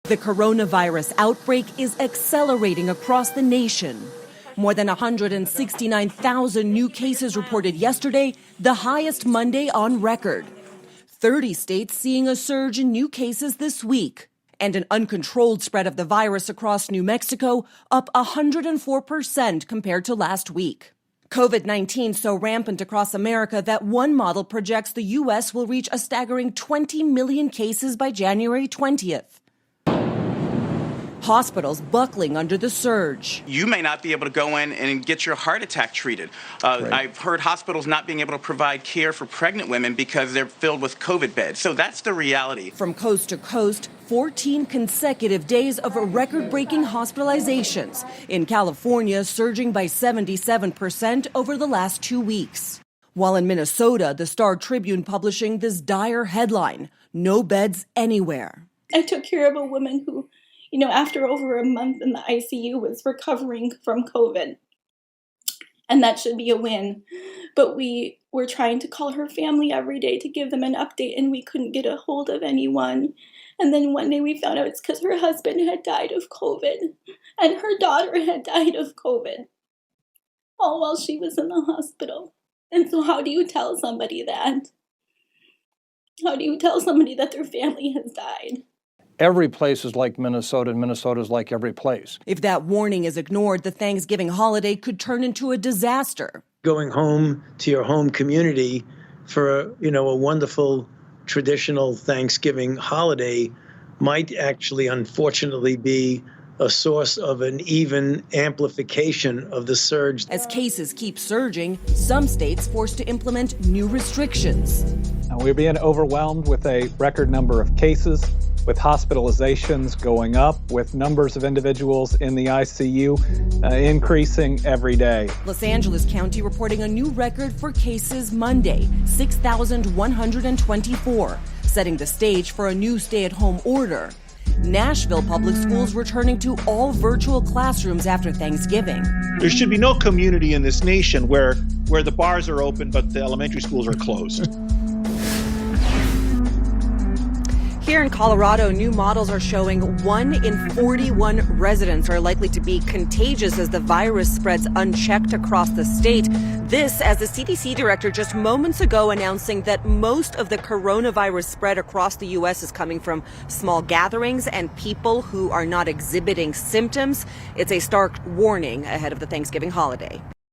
The coronavirus outbreak is accelerating across the nation. More than 169,000 new cases reported yesterday, the highest Monday on record. 30 states seeing a surge in new cases this week. And an uncontrolled spread of the virus across New Mexico, up 104% compared to last week. COVID-19 so rampant across America that one model projects the U.S. will reach a staggering 20 million cases by January 20th. Hospitals buckling under the surge. You may not be able to go in and get your heart attack treated. Right. I've heard hospitals not being able to provide care for pregnant women because they're filled with COVID beds. So that's the reality. From coast to coast, 14 consecutive days of record-breaking hospitalizations. In California, surging by 77% over the last 2 weeks. While in Minnesota, the Star Tribune publishing this dire headline, "No beds anywhere." I took care of a woman who, after over a month in the ICU was recovering from COVID. And that should be a win. But we were trying to call her family every day to give them an update, and we couldn't get a hold of anyone. And then one day we found out it's because her husband had died of COVID and her daughter had died of COVID, all while she was in the hospital. And so how do you tell somebody that? How do you tell somebody that their family has died? Every place is like Minnesota, and Minnesota is like every place. If that warning is ignored, the Thanksgiving holiday could turn into a disaster. Going home to your home community for a wonderful traditional Thanksgiving holiday might actually, unfortunately, be a source of an even amplification of the surge. As cases keep surging, some states forced to implement new restrictions. And we're being overwhelmed with a record number of cases, with hospitalizations going up, with numbers of individuals in the ICU increasing every day. Los Angeles County reporting a new record for cases Monday, 6,124, setting the stage for a new stay-at-home order. Nashville Public Schools returning to all virtual classrooms after Thanksgiving. There should be no community in this nation where the bars are open but the elementary schools are closed. Here in Colorado, new models are showing 1 in 41 residents are likely to be contagious as the virus spreads unchecked across the state. This, as the CDC director just moments ago announcing that most of the coronavirus spread across the U.S. is coming from small gatherings and people who are not exhibiting symptoms. It's a stark warning ahead of the Thanksgiving holiday.